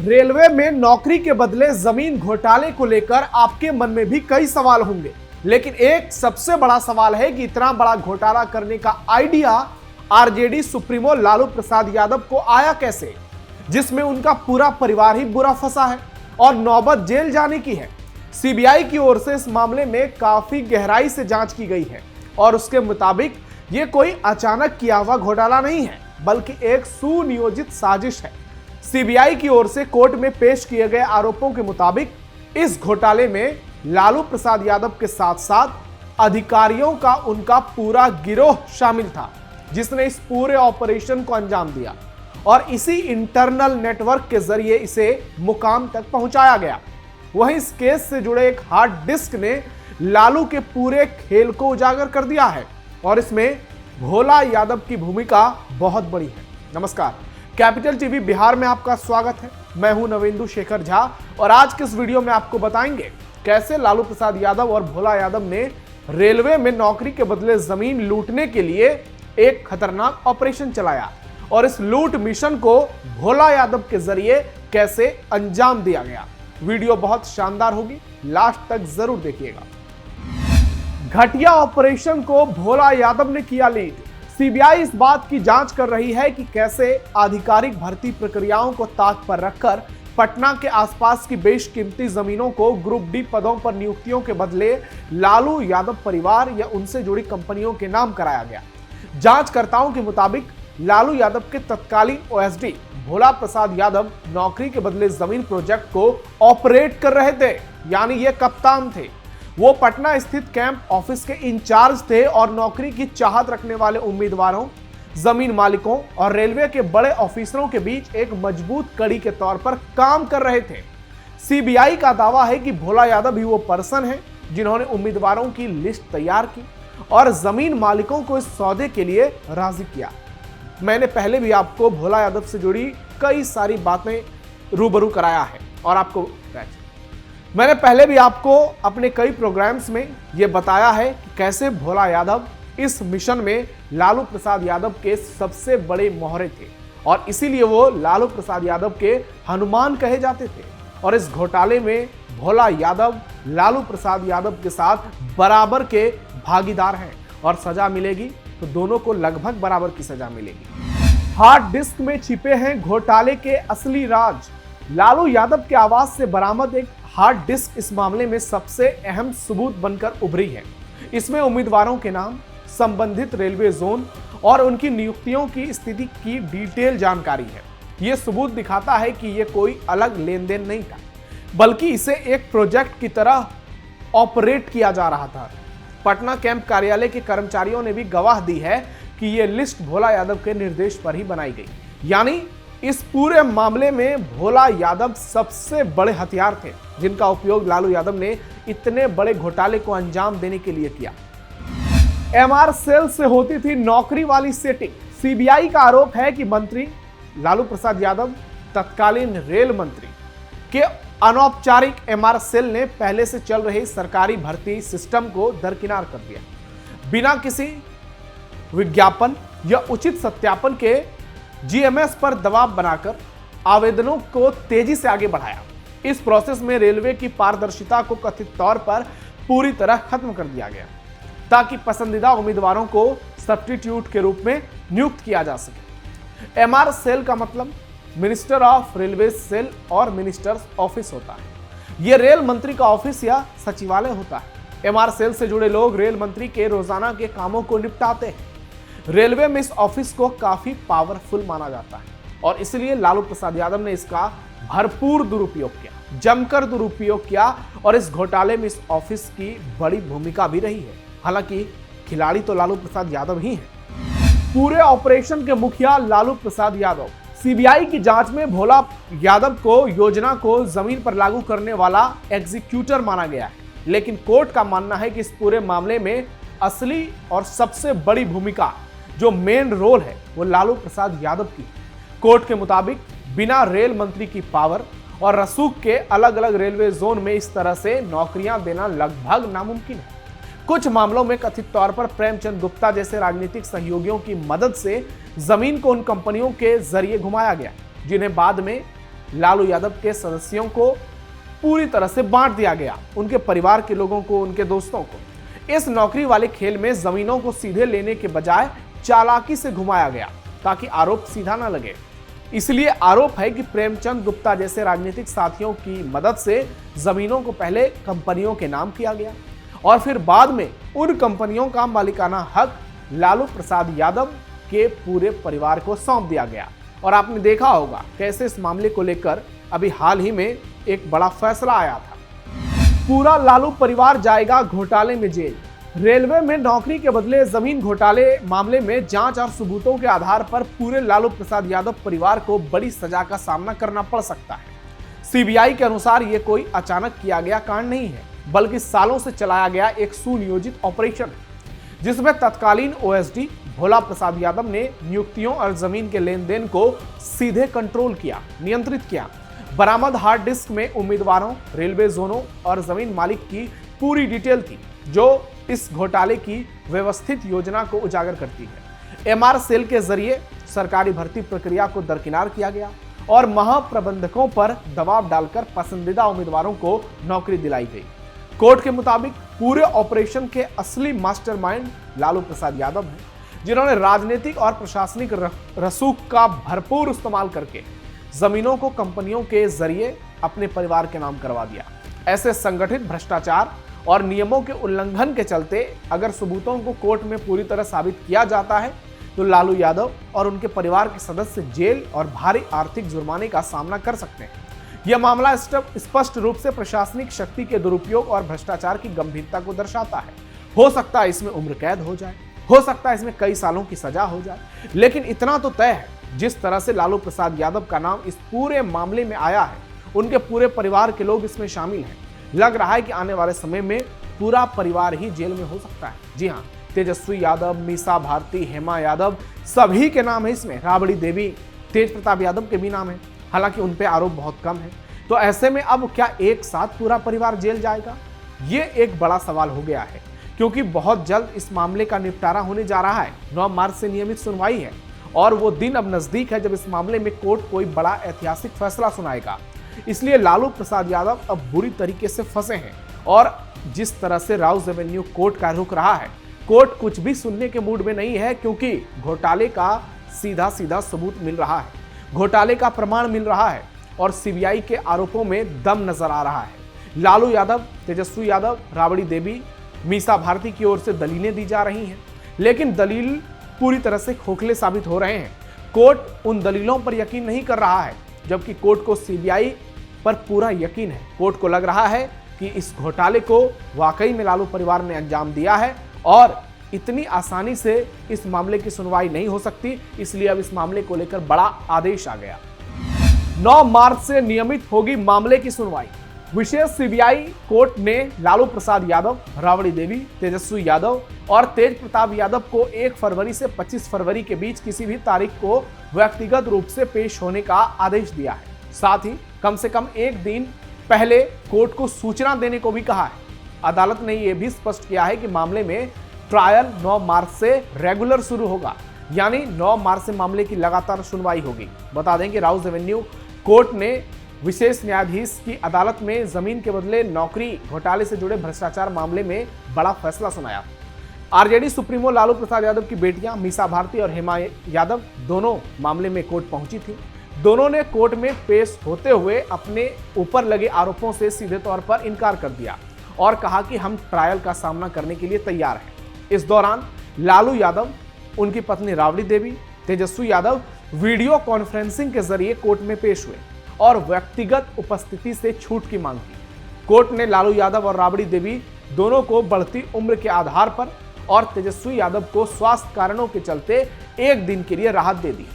Railway में नौकरी के बदले जमीन घोटाले को लेकर आपके मन में भी कई सवाल होंगे, लेकिन एक सबसे बड़ा सवाल है कि इतना बड़ा घोटाला करने का idea RJD supremo Lalu Prasad Yadav को आया कैसे, जिसमें उनका पूरा परिवार ही बुरा फंसा है और नौबत जेल जाने की है। सीबीआई की ओर से इस मामले में काफी गहराई से जांच की गई है और उसके मुताबिक ये कोई अचानक किया हुआ घोटाला नहीं है, बल्कि एक सुनियोजित साजिश है। सीबीआई की ओर से कोर्ट में पेश किए गए आरोपों के मुताबिक इस घोटाले में लालू प्रसाद यादव के साथ साथ अधिकारियों का उनका पूरा गिरोह शामिल था, जिसने इस पूरे ऑपरेशन को अंजाम दिया और इसी इंटरनल नेटवर्क के जरिए इसे मुकाम तक पहुंचाया गया। वहीं इस केस से जुड़े एक हार्ड डिस्क ने लालू के पूरे खेल को उजागर कर दिया है और इसमें भोला यादव की भूमिका बहुत बड़ी है। नमस्कार, कैपिटल टीवी बिहार में आपका स्वागत है। मैं हूं नवेंदु शेखर झा और आज के इस वीडियो में आपको बताएंगे कैसे लालू प्रसाद यादव और भोला यादव ने रेलवे में नौकरी के बदले जमीन लूटने के लिए एक खतरनाक ऑपरेशन चलाया और इस लूट मिशन को भोला यादव के जरिए कैसे अंजाम दिया गया। वीडियो बहुत शानदार होगी, लास्ट तक जरूर देखिएगा। घटिया ऑपरेशन को भोला यादव ने किया लीड। सीबीआई इस बात की जांच कर रही है कि कैसे आधिकारिक भर्ती प्रक्रियाओं को ताक पर रखकर पटना के आसपास की बेशकीमती जमीनों को ग्रुप डी पदों पर नियुक्तियों के बदले लालू यादव परिवार या उनसे जुड़ी कंपनियों के नाम कराया गया। जांचकर्ताओं के मुताबिक लालू यादव के तत्कालीन ओएसडी भोला प्रसाद यादव नौकरी के बदले जमीन प्रोजेक्ट को ऑपरेट कर रहे थे, यानी ये कप्तान थे। वो पटना स्थित कैंप ऑफिस के इंचार्ज थे और नौकरी की चाहत रखने वाले उम्मीदवारों, जमीन मालिकों और रेलवे के बड़े ऑफिसरों के बीच एक मजबूत कड़ी के तौर पर काम कर रहे थे। सीबीआई का दावा है कि भोला यादव ही वो पर्सन है जिन्होंने उम्मीदवारों की लिस्ट तैयार की और जमीन मालिकों को इस सौदे के लिए राजी किया। मैंने पहले भी आपको भोला यादव से जुड़ी कई सारी बातें रूबरू कराया है और मैंने पहले भी आपको अपने कई प्रोग्राम्स में यह बताया है कि कैसे भोला यादव इस मिशन में लालू प्रसाद यादव के सबसे बड़े मोहरे थे और इसीलिए वो लालू प्रसाद यादव के हनुमान कहे जाते थे। और इस घोटाले में भोला यादव लालू प्रसाद यादव के साथ बराबर के भागीदार हैं और सजा मिलेगी तो दोनों को लगभग बराबर की सजा मिलेगी। हार्ड डिस्क में छिपे हैं घोटाले के असली राज। लालू यादव के आवास से बरामद एक हार्ड डिस्क इस मामले में सबसे अहम सबूत बनकर उभरी है। इसमें उम्मीदवारों के नाम, संबंधित रेलवे जोन और उनकी नियुक्तियों की स्थिति की डिटेल जानकारी है। यह सबूत दिखाता है कि यह कोई अलग लेन देन नहीं था, बल्कि इसे एक प्रोजेक्ट की तरह ऑपरेट किया जा रहा था। पटना कैंप कार्यालय के कर्मचारियों ने भी गवाह दी है कि यह लिस्ट भोला यादव के निर्देश पर ही बनाई गई, यानी इस पूरे मामले में भोला यादव सबसे बड़े हथियार थे जिनका उपयोग लालू यादव ने इतने बड़े घोटाले को अंजाम देने के लिए किया। एमआर सेल से होती थी नौकरी वाली सेटिंग। सीबीआई का आरोप है कि मंत्री लालू प्रसाद यादव तत्कालीन रेल मंत्री के अनौपचारिक एमआर सेल ने पहले से चल रही सरकारी भर्ती सिस्टम को दरकिनार कर दिया। बिना किसी विज्ञापन या उचित सत्यापन के जीएमएस पर दबाव बनाकर आवेदनों को तेजी से आगे बढ़ाया। इस प्रोसेस में रेलवे की पारदर्शिता को कथित तौर पर पूरी तरह खत्म कर दिया गया ताकि पसंदीदा उम्मीदवारों को सब्स्टिट्यूट के रूप में नियुक्त किया जा सके। एमआर सेल का मतलब मिनिस्टर ऑफ रेलवे सेल और मिनिस्टर्स ऑफिस होता है। यह रेल मंत्री का ऑफिस या सचिवालय होता है। एमआर सेल से जुड़े लोग रेल मंत्री के रोजाना के कामों को निपटाते हैं। रेलवे में इस ऑफिस को काफी पावरफुल माना जाता है और इसलिए लालू प्रसाद यादव ने इसका भरपूर दुरुपयोग किया, जमकर दुरुपयोग किया और इस घोटाले में इस ऑफिस की बड़ी भूमिका भी रही है। हालांकि खिलाड़ी तो लालू प्रसाद यादव ही हैं। पूरे ऑपरेशन के मुखिया लालू प्रसाद यादव। सीबीआई की जांच में भोला यादव को योजना को जमीन पर लागू करने वाला एग्जीक्यूटर माना गया है, लेकिन कोर्ट का मानना है कि इस पूरे मामले में असली और सबसे बड़ी भूमिका, जो मेन रोल है, वो लालू प्रसाद यादव की। कोर्ट के मुताबिक बिना रेल मंत्री की पावर और रसूख के अलग अलग रेलवे जोन में इस तरह से नौकरियां देना लगभग नामुमकिन है। कुछ मामलों में कथित तौर पर प्रेमचंद गुप्ता जैसे राजनीतिक सहयोगियों की मदद से जमीन को उन कंपनियों के जरिए घुमाया गया जिन्हें बाद में लालू यादव के सदस्यों को पूरी तरह से बांट दिया गया, उनके परिवार के लोगों को, उनके दोस्तों को। इस नौकरी वाले खेल में जमीनों को सीधे लेने के बजाय चालाकी से घुमाया गया ताकि आरोप सीधा ना लगे। इसलिए आरोप है कि प्रेमचंद गुप्ता जैसे राजनीतिक साथियों की मदद से जमीनों को पहले कंपनियों के नाम किया गया और फिर बाद में उन कंपनियों का मालिकाना हक लालू प्रसाद यादव के पूरे परिवार को सौंप दिया गया। और आपने देखा होगा कैसे इस मामले को लेकर अभी हाल ही में एक बड़ा फैसला आया था। पूरा लालू परिवार जाएगा घोटाले में जेल। रेलवे में नौकरी के बदले जमीन घोटाले मामले में जांच और सबूतों के आधार पर पूरे लालू प्रसाद यादव परिवार को बड़ी सजा का सामना करना पड़ सकता है। सीबीआई के अनुसार यह कोई अचानक किया गया कांड नहीं है, बल्कि सालों से चलाया गया एक सुनियोजित ऑपरेशन है, जिसमें तत्कालीन ओएसडी भोला प्रसाद यादव ने नियुक्तियों और जमीन के लेन देन को सीधे कंट्रोल किया, नियंत्रित किया। बरामद हार्ड डिस्क में उम्मीदवारों, रेलवे जोनों और जमीन मालिक की पूरी डिटेल थी, जो इस घोटाले की व्यवस्थित योजना को उजागर करती है। एमआर सेल के जरिए सरकारी भर्ती प्रक्रिया को दरकिनार किया गया और महाप्रबंधकों पर दबाव डालकर पसंदीदा उम्मीदवारों को नौकरी दिलाई गई। कोर्ट के मुताबिक पूरे ऑपरेशन के असली मास्टरमाइंड लालू प्रसाद यादव हैं, जिन्होंने राजनीतिक और प्रशासनिक रसूख का भरपूर इस्तेमाल करके जमीनों को कंपनियों के जरिए अपने परिवार के नाम करवा दिया। ऐसे संगठित भ्रष्टाचार और नियमों के उल्लंघन के चलते अगर सबूतों को कोर्ट में पूरी तरह साबित किया जाता है तो लालू यादव और उनके परिवार के सदस्य जेल और भारी आर्थिक जुर्माने का सामना कर सकते हैं। यह मामला स्पष्ट रूप से प्रशासनिक शक्ति के दुरुपयोग और भ्रष्टाचार की गंभीरता को दर्शाता है। हो सकता है इसमें उम्र कैद हो जाए, हो सकता है इसमें कई सालों की सजा हो जाए, लेकिन इतना तो तय है, जिस तरह से लालू प्रसाद यादव का नाम इस पूरे मामले में आया है, उनके पूरे परिवार के लोग इसमें शामिल हैं। लग रहा है कि आने वाले समय में पूरा परिवार ही जेल में हो सकता है। जी हाँ, तेजस्वी यादव, मीसा भारती, हेमा यादव, सभी के नाम है इसमें। राबड़ी देवी, तेज प्रताप यादव के भी नाम है, हालांकि उन पे आरोप बहुत कम है। तो ऐसे में अब क्या एक साथ पूरा परिवार जेल जाएगा? ये एक बड़ा सवाल हो गया है, क्योंकि बहुत जल्द इस मामले का निपटारा होने जा रहा है। 9 मार्च से नियमित सुनवाई है और वो दिन अब नजदीक है जब इस मामले में कोर्ट कोई बड़ा ऐतिहासिक फैसला सुनाएगा। इसलिए लालू प्रसाद यादव अब बुरी तरीके से फंसे हैं और जिस तरह से राउज एवेन्यू कोर्ट का रुख रहा है, कोर्ट कुछ भी सुनने के मूड में नहीं है, क्योंकि घोटाले का सीधा सीधा सबूत मिल रहा है, घोटाले का प्रमाण मिल रहा है और सीबीआई के आरोपों में दम नजर आ रहा है। लालू यादव, तेजस्वी यादव, राबड़ी देवी, मीसा भारती की ओर से दलीलें दी जा रही हैं, लेकिन दलील पूरी तरह से खोखले साबित हो रहे हैं। कोर्ट उन दलीलों पर यकीन नहीं कर रहा है, जबकि कोर्ट को सीबीआई पर पूरा यकीन है। कोर्ट को लग रहा है कि इस घोटाले को वाकई में लालू परिवार ने अंजाम दिया है और इतनी आसानी से इस मामले की सुनवाई नहीं हो सकती, इसलिए अब इस मामले को लेकर बड़ा आदेश आ गया। 9 मार्च से नियमित होगी मामले की सुनवाई। विशेष सीबीआई कोर्ट ने लालू प्रसाद यादव, राबड़ी देवी, तेजस्वी यादव और तेज प्रताप यादव को 1 फरवरी से 25 फरवरी के बीच किसी भी तारीख को व्यक्तिगत रूप से पेश होने का आदेश दिया है। साथ ही कम से कम 1 दिन पहले कोर्ट को सूचना देने को भी कहा है। अदालत ने यह भी स्पष्ट किया है कि मामले में ट्रायल 9 मार्च से रेगुलर शुरू होगा, यानी 9 मार्च से मामले की लगातार सुनवाई होगी। बता दें कि राउज एवेन्यू कोर्ट ने विशेष न्यायाधीश की अदालत में जमीन के बदले नौकरी घोटाले से जुड़े भ्रष्टाचार मामले में बड़ा फैसला सुनाया। आरजेडी सुप्रीमो लालू प्रसाद यादव की बेटियां मीसा भारती और हेमा यादव दोनों मामले में कोर्ट पहुंची थी। दोनों ने कोर्ट में पेश होते हुए अपने ऊपर लगे आरोपों से सीधे तौर पर इनकार कर दिया और कहा कि हम ट्रायल का सामना करने के लिए तैयार हैं। इस दौरान लालू यादव, उनकी पत्नी राबड़ी देवी, तेजस्वी यादव वीडियो कॉन्फ्रेंसिंग के जरिए कोर्ट में पेश हुए और व्यक्तिगत उपस्थिति से छूट की मांग की। कोर्ट ने लालू यादव और राबड़ी देवी दोनों को बढ़ती उम्र के आधार पर और तेजस्वी यादव को स्वास्थ्य कारणों के चलते 1 दिन के लिए राहत दे दी।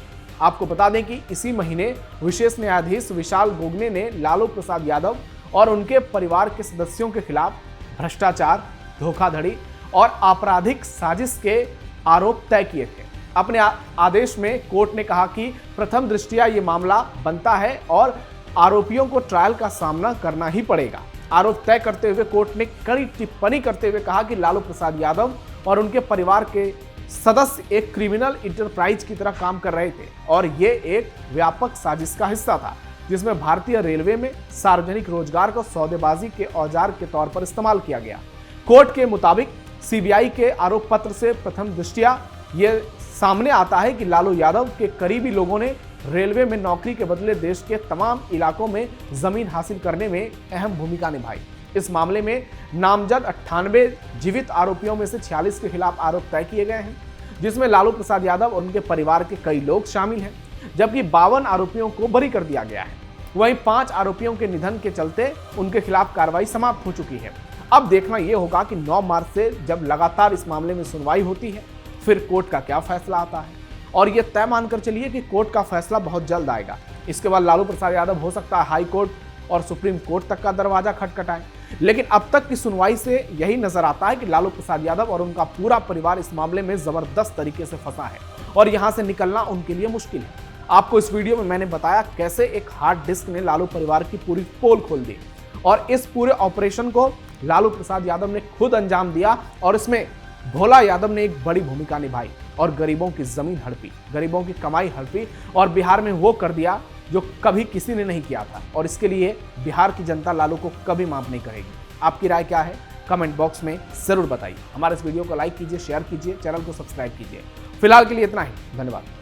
आपको बता दें कि इसी महीने विशेष न्यायाधीश विशाल गोगने ने लालू प्रसाद यादव और उनके परिवार के सदस्यों के खिलाफ भ्रष्टाचार, धोखाधड़ी और आपराधिक साजिश के आरोप तय किए थे। अपने आदेश में कोर्ट ने कहा कि प्रथम दृष्टया ये मामला बनता है और आरोपियों को ट्रायल का सामना करना ही पड़ेगा। आरोप तय करते हुए कोर्ट ने कड़ी टिप्पणी करते हुए कहा कि लालू प्रसाद यादव और उनके परिवार के सदस्य एक क्रिमिनल इंटरप्राइज की तरह काम कर रहे थे और ये एक व्यापक साजिश का हिस्सा था। जिसमें भारतीय रेलवे में सार्वजनिक रोजगार को सौदेबाजी के औजार के तौर पर इस्तेमाल किया गया। कोर्ट के मुताबिक सीबीआई के आरोप पत्र से प्रथम दृष्टया यह सामने आता है कि लालू यादव के करीबी लोगों ने रेलवे में नौकरी के बदले देश के तमाम इलाकों में जमीन हासिल करने में अहम भूमिका निभाई। इस मामले में नामजद 98 जीवित आरोपियों में से 46 के खिलाफ आरोप तय किए गए हैं, जिसमें लालू प्रसाद यादव और उनके परिवार के कई लोग शामिल हैं, जबकि 52 आरोपियों को बरी कर दिया गया है। वहीं 5 आरोपियों के निधन के चलते उनके खिलाफ कार्रवाई समाप्त हो चुकी है। अब देखना यह होगा कि 9 मार्च से जब लगातार इस मामले में सुनवाई होती है, फिर कोर्ट का क्या फैसला आता है। और यह तय मानकर चलिए कि कोर्ट का फैसला बहुत जल्द आएगा। इसके बाद लालू प्रसाद यादव हो सकता है हाई कोर्ट और सुप्रीम कोर्ट तक का दरवाजा खटखटाएं। लेकिन अब तक की सुनवाई से यही नजर आता है कि लालू प्रसाद यादव और उनका पूरा परिवार इस मामले में जबरदस्त तरीके से फंसा है और यहां से निकलना उनके लिए मुश्किल है। आपको इस वीडियो में मैंने बताया कैसे एक हार्ड डिस्क ने लालू परिवार की पूरी पोल खोल दी और इस पूरे ऑपरेशन को लालू प्रसाद यादव ने खुद अंजाम दिया और इसमें भोला यादव ने एक बड़ी भूमिका निभाई और गरीबों की जमीन हड़पी, गरीबों की कमाई हड़पी और बिहार में वो कर दिया जो कभी किसी ने नहीं किया था। और इसके लिए बिहार की जनता लालू को कभी माफ नहीं करेगी। आपकी राय क्या है कमेंट बॉक्स में जरूर बताइए। हमारे इस वीडियो को लाइक कीजिए, शेयर कीजिए, चैनल को सब्सक्राइब कीजिए। फिलहाल के लिए इतना ही, धन्यवाद।